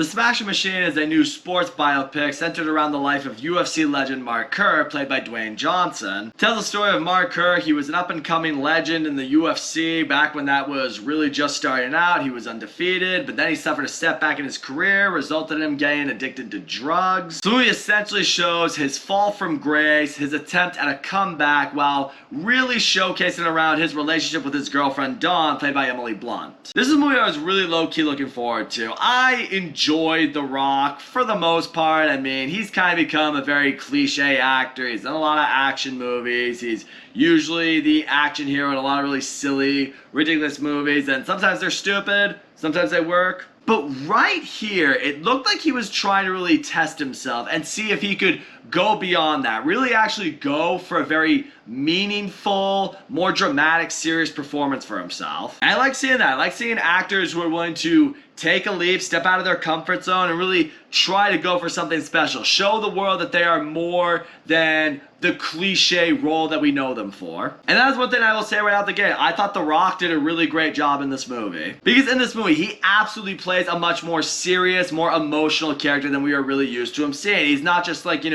The Smashing Machine is a new sports biopic centered around the life of UFC legend Mark Kerr, played by Dwayne Johnson. It tells the story of Mark Kerr. He was an up-and-coming legend in the UFC back when that was really just starting out. He was undefeated, but then he suffered a setback in his career, resulted in him getting addicted to drugs. The movie essentially shows his fall from grace, his attempt at a comeback, while really showcasing around his relationship with his girlfriend Dawn, played by Emily Blunt. This is a movie I was really low-key looking forward to. I enjoyed The Rock for the most part. I mean, he's kind of become a very cliche actor. He's done a lot of action movies. He's usually the action hero in a lot of really silly, ridiculous movies, and sometimes they're stupid, sometimes they work. But right here, it looked like he was trying to really test himself and see if he could go beyond that. Really actually go for a very meaningful, more dramatic, serious performance for himself. And I like seeing that. I like seeing actors who are willing to take a leap, step out of their comfort zone, and really try to go for something special. Show the world that they are more than the cliche role that we know them for. And that's one thing I will say right out the gate. I thought The Rock did a really great job in this movie. Because in this movie, he absolutely plays a much more serious, more emotional character than we are really used to him seeing. He's not just like,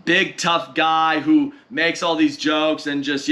big tough guy who makes all these jokes and just,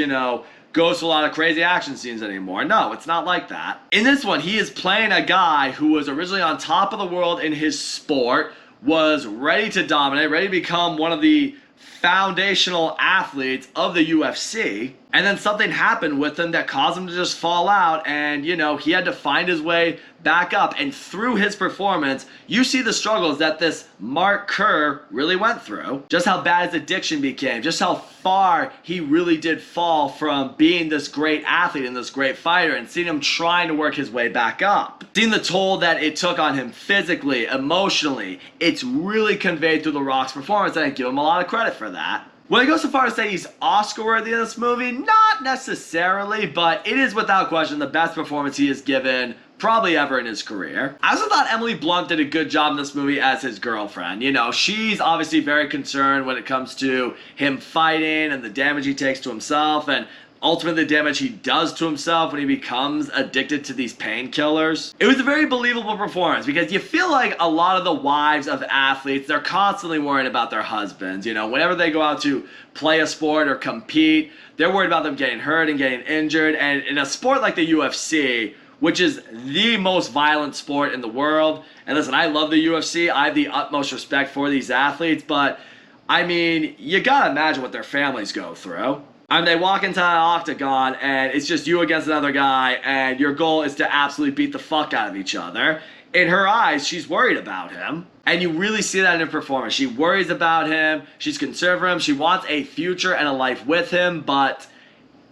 goes to a lot of crazy action scenes anymore. No, it's not like that. In this one, he is playing a guy who was originally on top of the world in his sport, was ready to dominate, ready to become one of the foundational athletes of the UFC, and then something happened with him that caused him to just fall out, and he had to find his way back up. And through his performance, you see the struggles that this Mark Kerr really went through, just how bad his addiction became, just how far he really did fall from being this great athlete and this great fighter, and seeing him trying to work his way back up, seeing the toll that it took on him physically, emotionally. It's really conveyed through The Rock's performance, and I give him a lot of credit for that. Will I go so far as to say he's Oscar-worthy in this movie? Not necessarily, but it is without question the best performance he has given probably ever in his career. I also thought Emily Blunt did a good job in this movie as his girlfriend. She's obviously very concerned when it comes to him fighting and the damage he takes to himself, and ultimately the damage he does to himself when he becomes addicted to these painkillers. It was a very believable performance because you feel like a lot of the wives of athletes, they're constantly worried about their husbands. Whenever they go out to play a sport or compete, they're worried about them getting hurt and getting injured. And in a sport like the UFC, which is the most violent sport in the world, and listen, I love the UFC, I have the utmost respect for these athletes, but I mean, you gotta imagine what their families go through. They walk into an octagon and it's just you against another guy, and your goal is to absolutely beat the fuck out of each other. In her eyes, she's worried about him. And you really see that in her performance. She worries about him, she's concerned for him, she wants a future and a life with him, but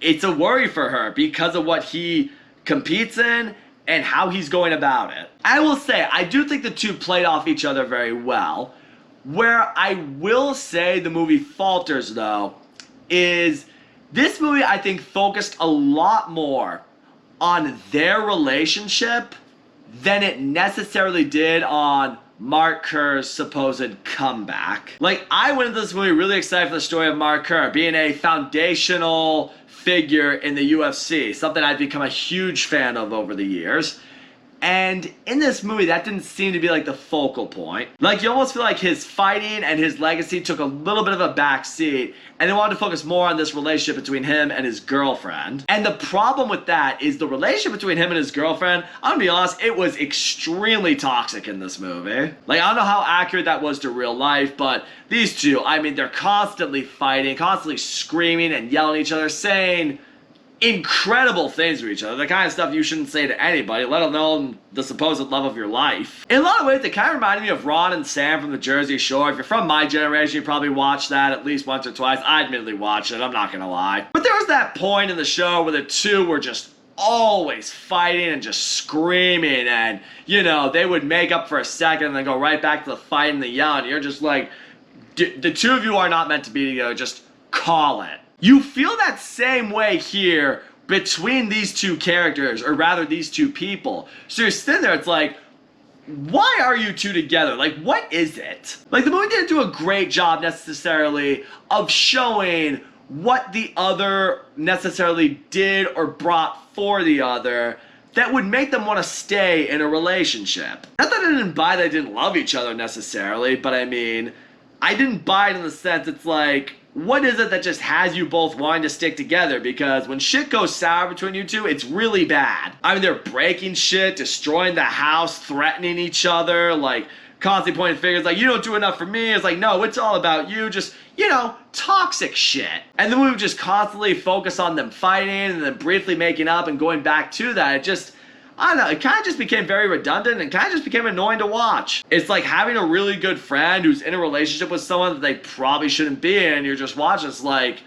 it's a worry for her because of what he competes in and how he's going about it. I will say, I do think the two played off each other very well. Where I will say the movie falters, though, is this movie, I think, focused a lot more on their relationship than it necessarily did on Mark Kerr's supposed comeback. I went into this movie really excited for the story of Mark Kerr being a foundational figure in the UFC, something I've become a huge fan of over the years. And in this movie, that didn't seem to be the focal point. You almost feel like his fighting and his legacy took a little bit of a back seat, and they wanted to focus more on this relationship between him and his girlfriend. And the problem with that is the relationship between him and his girlfriend, I'm gonna be honest, it was extremely toxic in this movie. I don't know how accurate that was to real life, but these two, they're constantly fighting, constantly screaming and yelling at each other, saying incredible things to each other, the kind of stuff you shouldn't say to anybody, let alone the supposed love of your life. In a lot of ways, they kind of reminded me of Ron and Sam from the Jersey Shore. If you're from my generation, you probably watched that at least once or twice. I admittedly watched it, I'm not gonna lie. But there was that point in the show where the two were just always fighting and just screaming, and they would make up for a second and then go right back to the fight and the yelling. You're just like, the two of you are not meant to be together, just call it. You feel that same way here between these two characters, or rather these two people. So you're sitting there, it's like, why are you two together? What is it? The movie didn't do a great job necessarily of showing what the other necessarily did or brought for the other that would make them want to stay in a relationship. Not that I didn't buy they didn't love each other necessarily, but I mean, I didn't buy it in the sense it's like, what is it that just has you both wanting to stick together? Because when shit goes sour between you two, it's really bad. I mean, they're breaking shit, destroying the house, threatening each other, like constantly pointing fingers, like, you don't do enough for me. It's like, no, it's all about you. Just, you know, toxic shit. And then we would just constantly focus on them fighting and then briefly making up and going back to that. It just, I don't know, it kind of just became very redundant and kind of just became annoying to watch. It's like having a really good friend who's in a relationship with someone that they probably shouldn't be in, and you're just watching, it's like,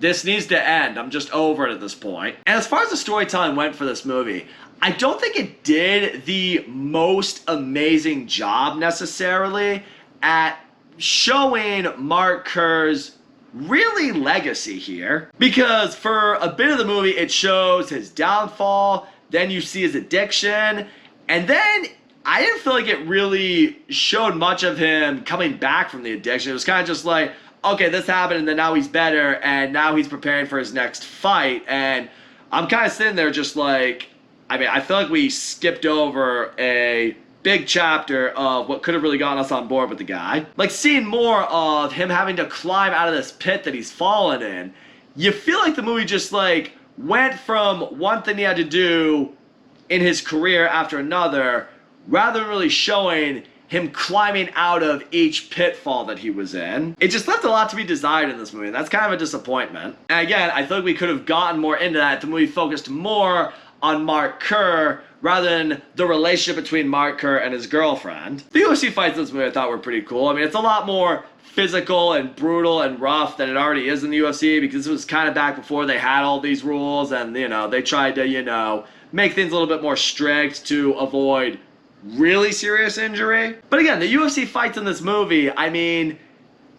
this needs to end. I'm just over it at this point. And as far as the storytelling went for this movie, I don't think it did the most amazing job necessarily at showing Mark Kerr's really legacy here. Because for a bit of the movie, it shows his downfall, then you see his addiction, and then I didn't feel like it really showed much of him coming back from the addiction. It was kind of just like, okay, this happened, and then now he's better, and now he's preparing for his next fight, and I'm kind of sitting there just like, I mean, I feel like we skipped over a big chapter of what could have really gotten us on board with the guy. Like, seeing more of him having to climb out of this pit that he's fallen in, you feel like the movie just, like, went from one thing he had to do in his career after another, rather than really showing him climbing out of each pitfall that he was in. It just left a lot to be desired in this movie, and that's kind of a disappointment. And again, I feel like we could have gotten more into that if the movie focused more on Mark Kerr rather than the relationship between Mark Kerr and his girlfriend. The UFC fights in this movie I thought were pretty cool. I mean, it's a lot more physical and brutal and rough than it already is in the UFC, because it was kind of back before they had all these rules, and, you know, they tried to, you know, make things a little bit more strict to avoid really serious injury. But again, the UFC fights in this movie, I mean,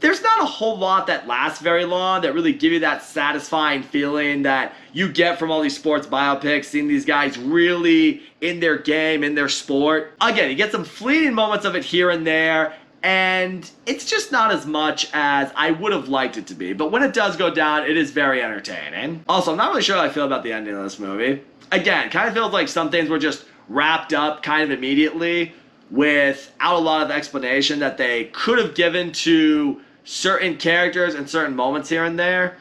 there's not a whole lot that lasts very long that really give you that satisfying feeling that you get from all these sports biopics, seeing these guys really in their game, in their sport. Again, you get some fleeting moments of it here and there, and it's just not as much as I would have liked it to be. But when it does go down, it is very entertaining. Also, I'm not really sure how I feel about the ending of this movie. Again, kind of feels like some things were just wrapped up kind of immediately without a lot of explanation that they could have given to certain characters and certain moments here and there.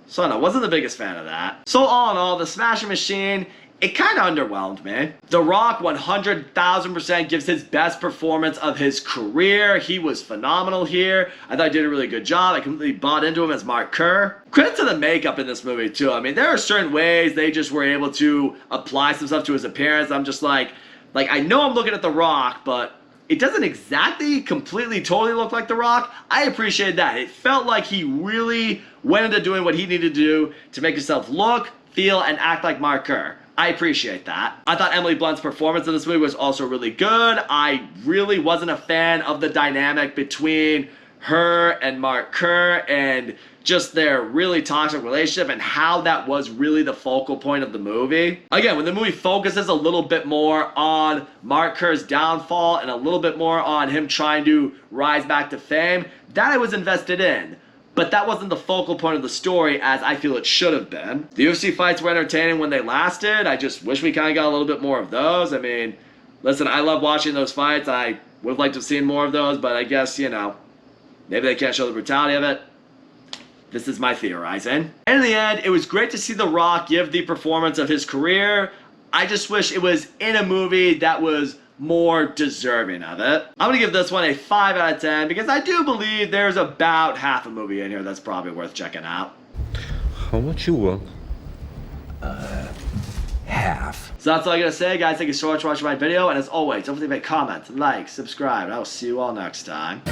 So I don't know, wasn't the biggest fan of that. So all in all, the Smashing Machine, it kind of underwhelmed me. The Rock 100,000% gives his best performance of his career. He was phenomenal here. I thought he did a really good job. I completely bought into him as Mark Kerr. Credit to the makeup in this movie too. I mean, there are certain ways they just were able to apply some stuff to his appearance. I'm just like I know I'm looking at The Rock, but it doesn't exactly completely totally look like The Rock. I appreciate that. It felt like he really went into doing what he needed to do to make himself look, feel, and act like Mark Kerr. I appreciate that. I thought Emily Blunt's performance in this movie was also really good. I really wasn't a fan of the dynamic between her and Mark Kerr and just their really toxic relationship and how that was really the focal point of the movie. Again, when the movie focuses a little bit more on Mark Kerr's downfall and a little bit more on him trying to rise back to fame, that I was invested in. But that wasn't the focal point of the story as I feel it should have been. The UFC fights were entertaining when they lasted. I just wish we kind of got a little bit more of those. I mean, listen, I love watching those fights. I would have liked to have seen more of those, but I guess, you know, maybe they can't show the brutality of it. This is my theorizing. And in the end, it was great to see The Rock give the performance of his career. I just wish it was in a movie that was more deserving of it. I'm gonna give this one a 5 out of 10 because I do believe there's about half a movie in here that's probably worth checking out. How much you want? Half. So that's all I gotta say, guys. Thank you so much for watching my video, and as always, don't forget to make comments, like, subscribe, and I will see you all next time.